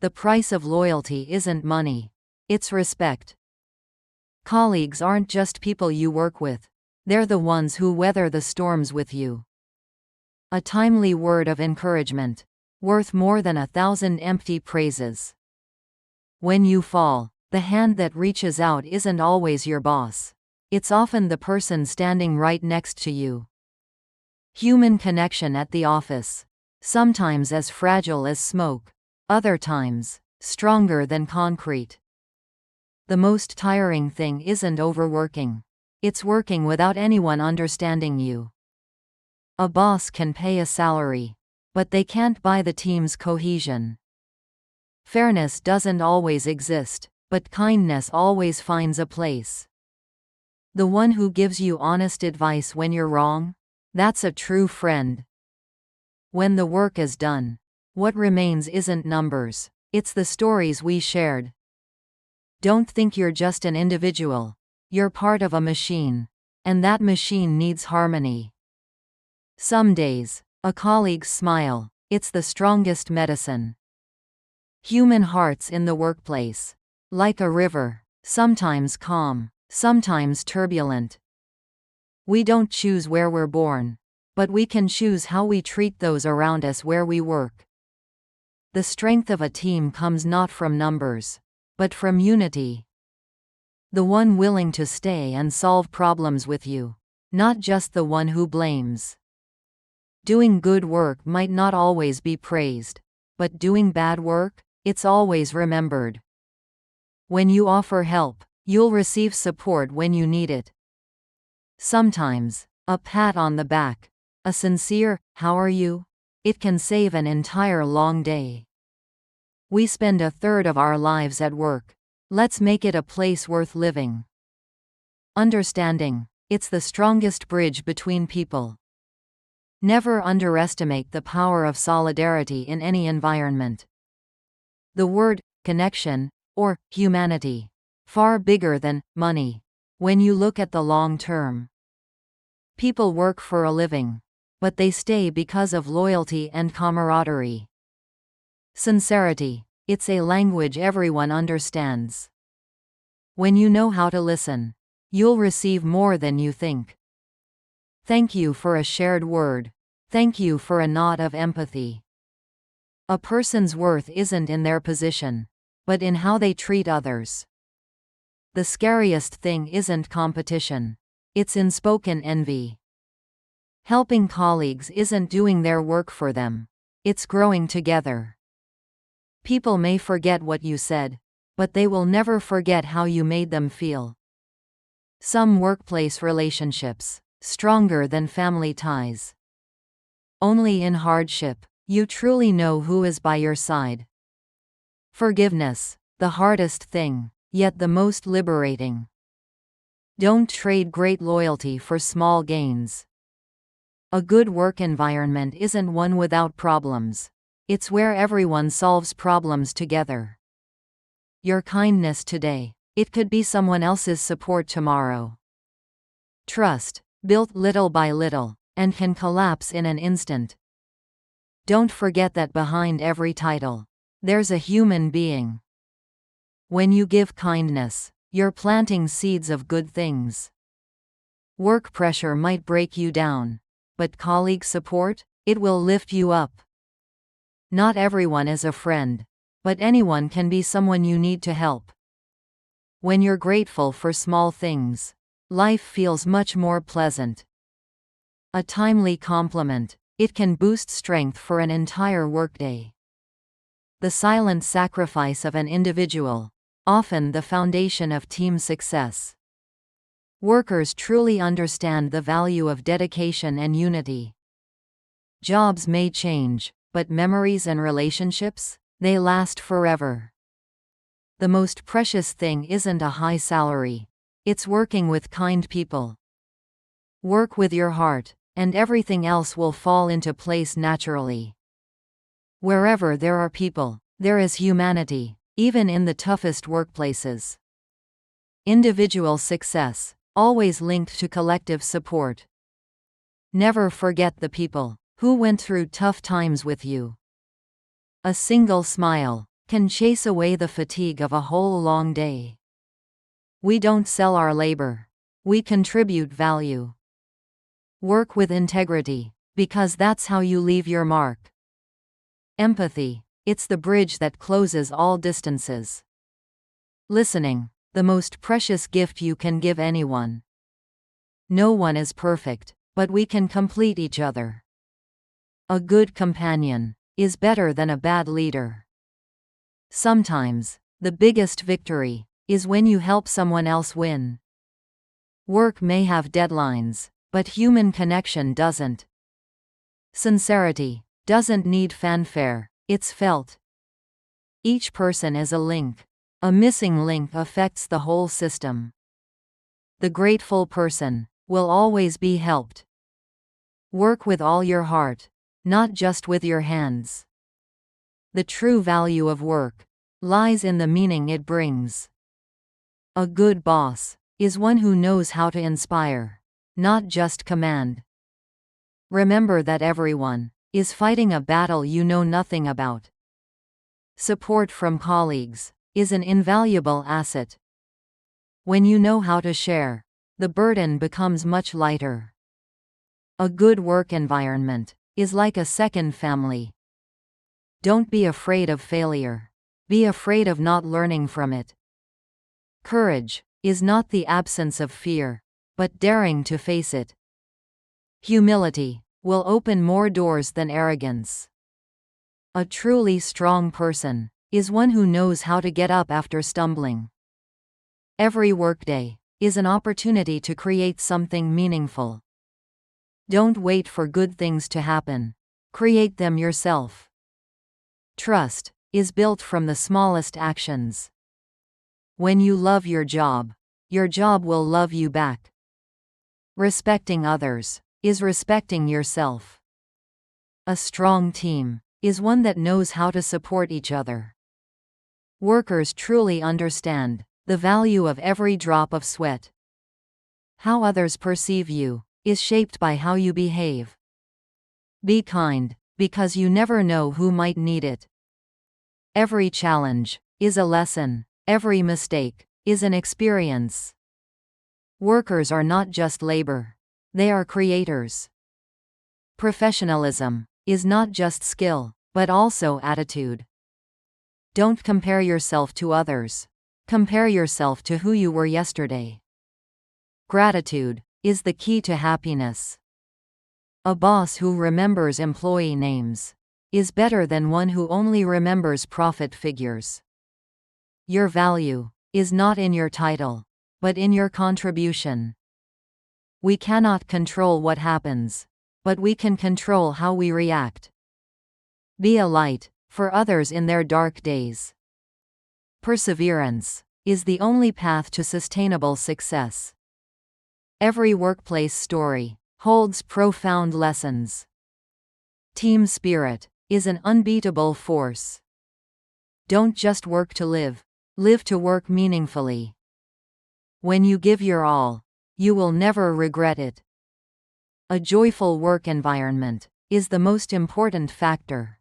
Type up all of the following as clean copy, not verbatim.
The price of loyalty isn't money. It's respect. Colleagues aren't just people you work with. They're the ones who weather the storms with you. A timely word of encouragement, worth more than 1,000 empty praises. When you fall, the hand that reaches out isn't always your boss. It's often the person standing right next to you. Human connection at the office. Sometimes as fragile as smoke. Other times, stronger than concrete. The most tiring thing isn't overworking. It's working without anyone understanding you. A boss can pay a salary, but they can't buy the team's cohesion. Fairness doesn't always exist, but kindness always finds a place. The one who gives you honest advice when you're wrong? That's a true friend. When the work is done, what remains isn't numbers, it's the stories we shared. Don't think you're just an individual. You're part of a machine. And that machine needs harmony. Some days, a colleague's smile, it's the strongest medicine. Human hearts in the workplace. Like a river, sometimes calm, sometimes turbulent. We don't choose where we're born, but we can choose how we treat those around us where we work. The strength of a team comes not from numbers, but from unity. The one willing to stay and solve problems with you, not just the one who blames. Doing good work might not always be praised, but doing bad work, it's always remembered. When you offer help, you'll receive support when you need it. Sometimes, a pat on the back, a sincere, "How are you?" it can save an entire long day. We spend a third of our lives at work. Let's make it a place worth living. Understanding, it's the strongest bridge between people. Never underestimate the power of solidarity in any environment. The word, connection, or humanity, far bigger than money, when you look at the long term. People work for a living, but they stay because of loyalty and camaraderie. Sincerity, it's a language everyone understands. When you know how to listen, you'll receive more than you think. Thank you for a shared word. Thank you for a nod of empathy. A person's worth isn't in their position, but in how they treat others. The scariest thing isn't competition. It's unspoken envy. Helping colleagues isn't doing their work for them. It's growing together. People may forget what you said, but they will never forget how you made them feel. Some workplace relationships, stronger than family ties. Only in hardship, you truly know who is by your side. Forgiveness, the hardest thing, yet the most liberating. Don't trade great loyalty for small gains. A good work environment isn't one without problems. It's where everyone solves problems together. Your kindness today, it could be someone else's support tomorrow. Trust, built little by little, and can collapse in an instant. Don't forget that behind every title, there's a human being. When you give kindness, you're planting seeds of good things. Work pressure might break you down, but colleague support, it will lift you up. Not everyone is a friend, but anyone can be someone you need to help. When you're grateful for small things, life feels much more pleasant. A timely compliment, it can boost strength for an entire workday. The silent sacrifice of an individual, often the foundation of team success. Workers truly understand the value of dedication and unity. Jobs may change, but memories and relationships, they last forever. The most precious thing isn't a high salary. It's working with kind people. Work with your heart, and everything else will fall into place naturally. Wherever there are people, there is humanity, even in the toughest workplaces. Individual success, always linked to collective support. Never forget the people who went through tough times with you. A single smile, can chase away the fatigue of a whole long day. We don't sell our labor. We contribute value. Work with integrity, because that's how you leave your mark. Empathy, it's the bridge that closes all distances. Listening, the most precious gift you can give anyone. No one is perfect, but we can complete each other. A good companion is better than a bad leader. Sometimes, the biggest victory is when you help someone else win. Work may have deadlines, but human connection doesn't. Sincerity doesn't need fanfare, it's felt. Each person is a link. A missing link affects the whole system. The grateful person will always be helped. Work with all your heart, not just with your hands. The true value of work lies in the meaning it brings. A good boss is one who knows how to inspire, not just command. Remember that everyone is fighting a battle you know nothing about. Support from colleagues is an invaluable asset. When you know how to share, the burden becomes much lighter. A good work environment is like a second family. Don't be afraid of failure. Be afraid of not learning from it. Courage is not the absence of fear, but daring to face it. Humility will open more doors than arrogance. A truly strong person is one who knows how to get up after stumbling. Every workday is an opportunity to create something meaningful. Don't wait for good things to happen. Create them yourself. Trust is built from the smallest actions. When you love your job will love you back. Respecting others is respecting yourself. A strong team is one that knows how to support each other. Workers truly understand the value of every drop of sweat. How others perceive you is shaped by how you behave. Be kind, because you never know who might need it. Every challenge is a lesson. Every mistake is an experience. Workers are not just labor. They are creators. Professionalism is not just skill, but also attitude. Don't compare yourself to others. Compare yourself to who you were yesterday. Gratitude is the key to happiness. A boss who remembers employee names is better than one who only remembers profit figures. Your value is not in your title, but in your contribution. We cannot control what happens, but we can control how we react. Be a light for others in their dark days. Perseverance is the only path to sustainable success. Every workplace story holds profound lessons. Team spirit is an unbeatable force. Don't just work to live. Live to work meaningfully. When you give your all, you will never regret it. A joyful work environment is the most important factor.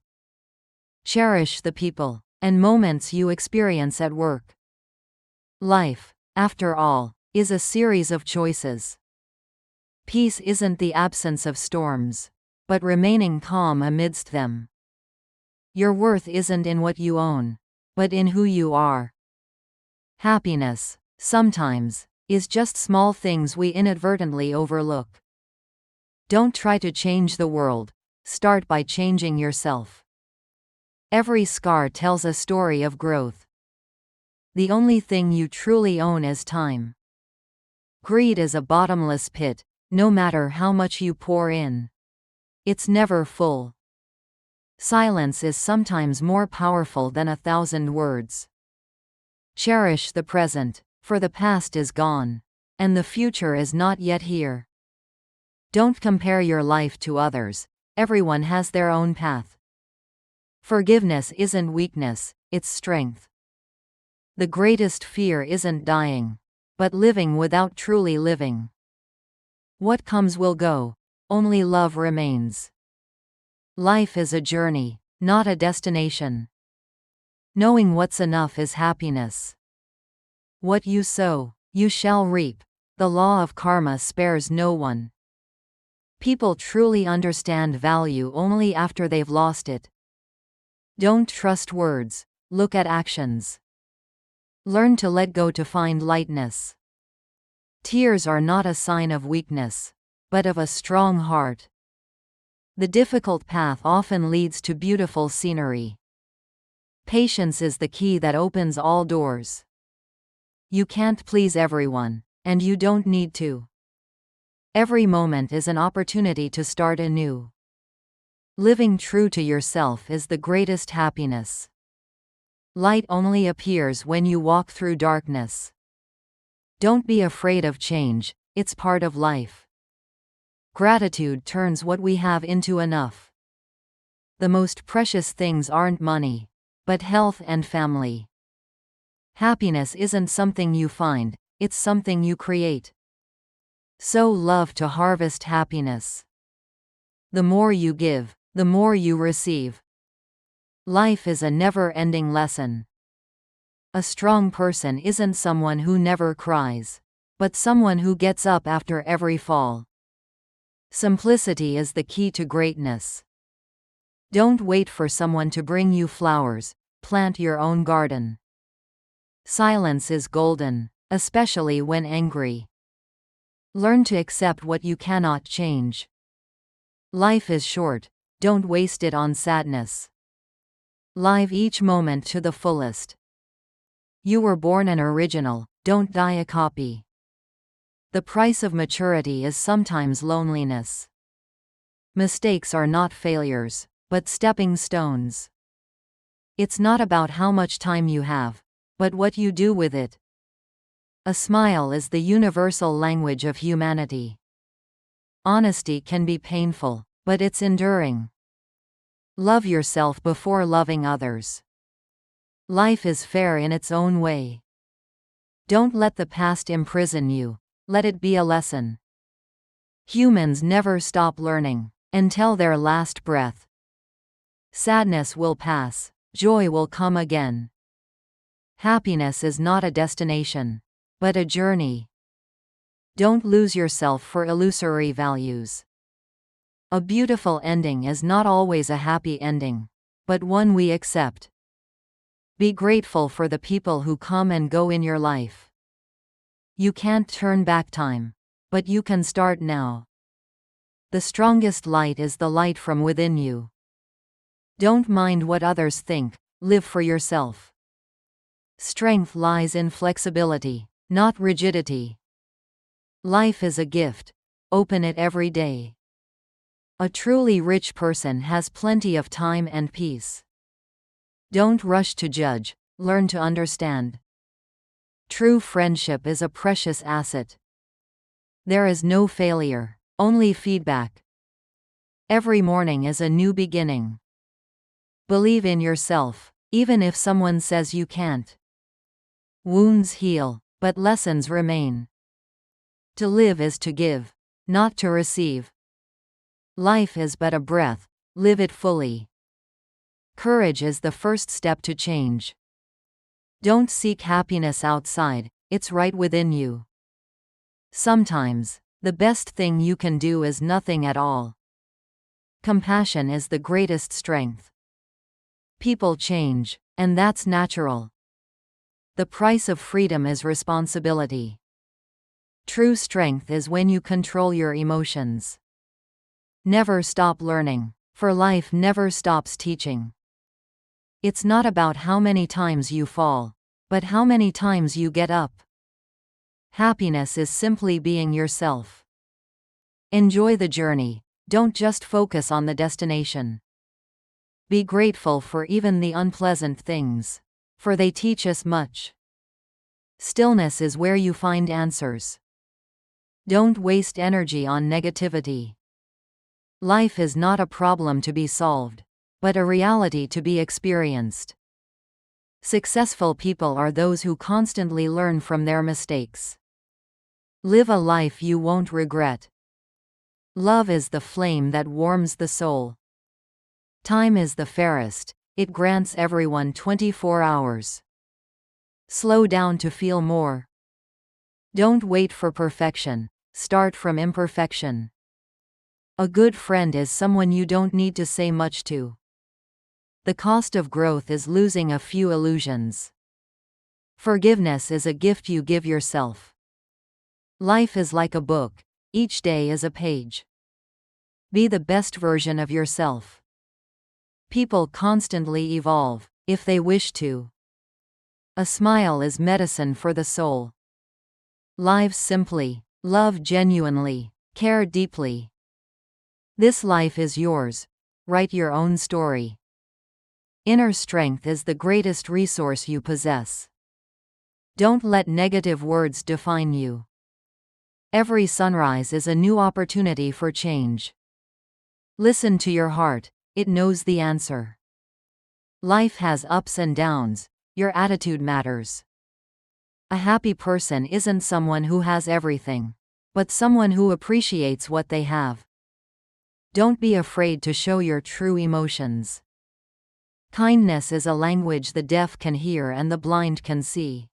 Cherish the people and moments you experience at work. Life, after all, is a series of choices. Peace isn't the absence of storms, but remaining calm amidst them. Your worth isn't in what you own, but in who you are. Happiness, sometimes, is just small things we inadvertently overlook. Don't try to change the world. Start by changing yourself. Every scar tells a story of growth. The only thing you truly own is time. Greed is a bottomless pit, no matter how much you pour in. It's never full. Silence is sometimes more powerful than 1,000 words. Cherish the present, for the past is gone, and the future is not yet here. Don't compare your life to others. Everyone has their own path. Forgiveness isn't weakness, it's strength. The greatest fear isn't dying, but living without truly living. What comes will go, only love remains. Life is a journey, not a destination. Knowing what's enough is happiness. What you sow, you shall reap. The law of karma spares no one. People truly understand value only after they've lost it. Don't trust words, look at actions. Learn to let go to find lightness. Tears are not a sign of weakness, but of a strong heart. The difficult path often leads to beautiful scenery. Patience is the key that opens all doors. You can't please everyone, and you don't need to. Every moment is an opportunity to start anew. Living true to yourself is the greatest happiness. Light only appears when you walk through darkness. Don't be afraid of change, it's part of life. Gratitude turns what we have into enough. The most precious things aren't money, but health and family. Happiness isn't something you find, it's something you create. Sow love to harvest happiness. The more you give, the more you receive. Life is a never-ending lesson. A strong person isn't someone who never cries, but someone who gets up after every fall. Simplicity is the key to greatness. Don't wait for someone to bring you flowers, plant your own garden. Silence is golden, especially when angry. Learn to accept what you cannot change. Life is short, don't waste it on sadness. Live each moment to the fullest. You were born an original, don't die a copy. The price of maturity is sometimes loneliness. Mistakes are not failures, but stepping stones. It's not about how much time you have, but what you do with it. A smile is the universal language of humanity. Honesty can be painful, but it's enduring. Love yourself before loving others. Life is fair in its own way. Don't let the past imprison you, let it be a lesson. Humans never stop learning, until their last breath. Sadness will pass, joy will come again. Happiness is not a destination, but a journey. Don't lose yourself for illusory values. A beautiful ending is not always a happy ending, but one we accept. Be grateful for the people who come and go in your life. You can't turn back time, but you can start now. The strongest light is the light from within you. Don't mind what others think, live for yourself. Strength lies in flexibility, not rigidity. Life is a gift, open it every day. A truly rich person has plenty of time and peace. Don't rush to judge, learn to understand. True friendship is a precious asset. There is no failure, only feedback. Every morning is a new beginning. Believe in yourself, even if someone says you can't. Wounds heal, but lessons remain. To live is to give, not to receive. Life is but a breath, live it fully. Courage is the first step to change. Don't seek happiness outside, it's right within you. Sometimes, the best thing you can do is nothing at all. Compassion is the greatest strength. People change, and that's natural. The price of freedom is responsibility. True strength is when you control your emotions. Never stop learning, for life never stops teaching. It's not about how many times you fall, but how many times you get up. Happiness is simply being yourself. Enjoy the journey, don't just focus on the destination. Be grateful for even the unpleasant things, for they teach us much. Stillness is where you find answers. Don't waste energy on negativity. Life is not a problem to be solved, but a reality to be experienced. Successful people are those who constantly learn from their mistakes. Live a life you won't regret. Love is the flame that warms the soul. Time is the fairest, It grants everyone 24 hours. Slow down to feel more. Don't wait for perfection. Start from imperfection. A good friend is someone you don't need to say much to. The cost of growth is losing a few illusions. Forgiveness is a gift you give yourself. Life is like a book. Each day is a page. Be the best version of yourself. People constantly evolve, if they wish to. A smile is medicine for the soul. Live simply, love genuinely, care deeply. This life is yours. Write your own story. Inner strength is the greatest resource you possess. Don't let negative words define you. Every sunrise is a new opportunity for change. Listen to your heart, it knows the answer. Life has ups and downs, your attitude matters. A happy person isn't someone who has everything, but someone who appreciates what they have. Don't be afraid to show your true emotions. Kindness is a language the deaf can hear and the blind can see.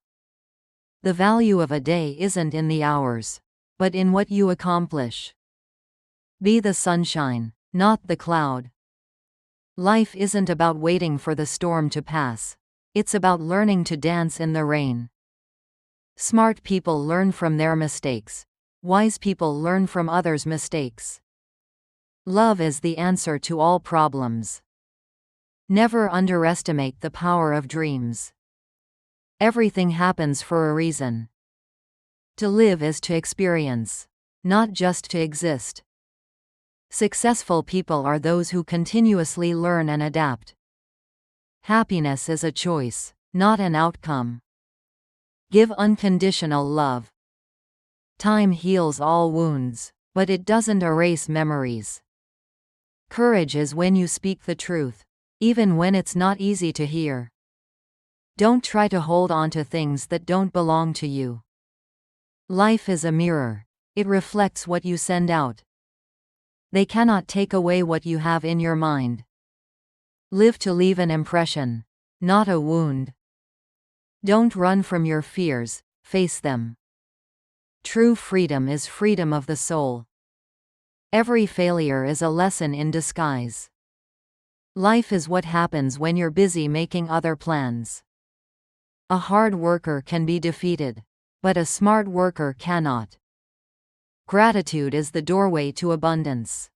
The value of a day isn't in the hours, but in what you accomplish. Be the sunshine, not the cloud. Life isn't about waiting for the storm to pass. It's about learning to dance in the rain. Smart people learn from their mistakes. Wise people learn from others' mistakes. Love is the answer to all problems. Never underestimate the power of dreams. Everything happens for a reason. To live is to experience, not just to exist. Successful people are those who continuously learn and adapt. Happiness is a choice, not an outcome. Give unconditional love. Time heals all wounds, but it doesn't erase memories. Courage is when you speak the truth, even when it's not easy to hear. Don't try to hold on to things that don't belong to you. Life is a mirror. It reflects what you send out. They cannot take away what you have in your mind. Live to leave an impression, not a wound. Don't run from your fears, face them. True freedom is freedom of the soul. Every failure is a lesson in disguise. Life is what happens when you're busy making other plans. A hard worker can be defeated, but a smart worker cannot. Gratitude is the doorway to abundance.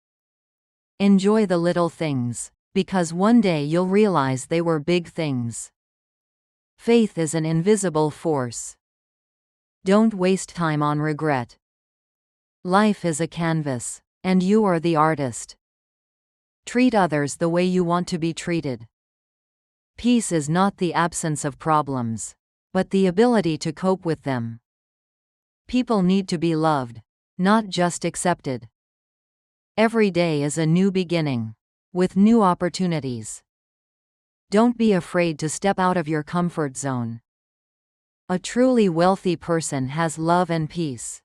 Enjoy the little things, because one day you'll realize they were big things. Faith is an invisible force. Don't waste time on regret. Life is a canvas, and you are the artist. Treat others the way you want to be treated. Peace is not the absence of problems, but the ability to cope with them. People need to be loved, not just accepted. Every day is a new beginning, with new opportunities. Don't be afraid to step out of your comfort zone. A truly wealthy person has love and peace.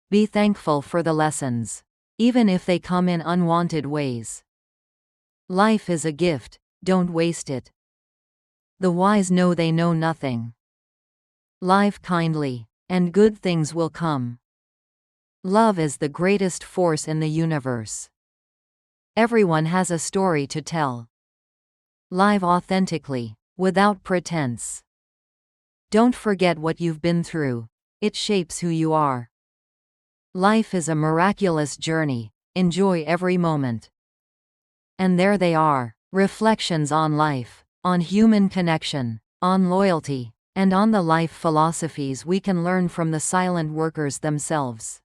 Be thankful for the lessons, even if they come in unwanted ways. Life is a gift, don't waste it. The wise know they know nothing. Live kindly, and good things will come. Love is the greatest force in the universe. Everyone has a story to tell. Live authentically, without pretense. Don't forget what you've been through, it shapes who you are. Life is a miraculous journey, enjoy every moment. And there they are, reflections on life, on human connection, on loyalty, and on the life philosophies we can learn from the silent workers themselves.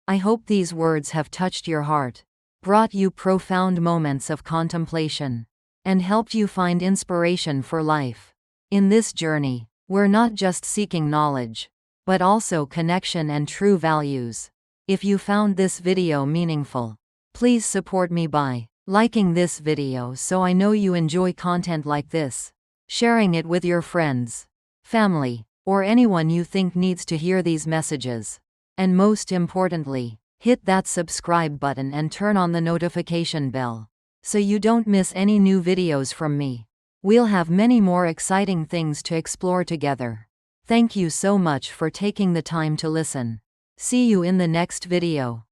I hope these words have touched your heart, brought you profound moments of contemplation, and helped you find inspiration for life. In this journey, we're not just seeking knowledge, but also connection and true values. If you found this video meaningful, please support me by liking this video so I know you enjoy content like this, sharing it with your friends, family, or anyone you think needs to hear these messages. And most importantly, hit that subscribe button and turn on the notification bell. so you don't miss any new videos from me. We'll have many more exciting things to explore together. Thank you so much for taking the time to listen. See you in the next video.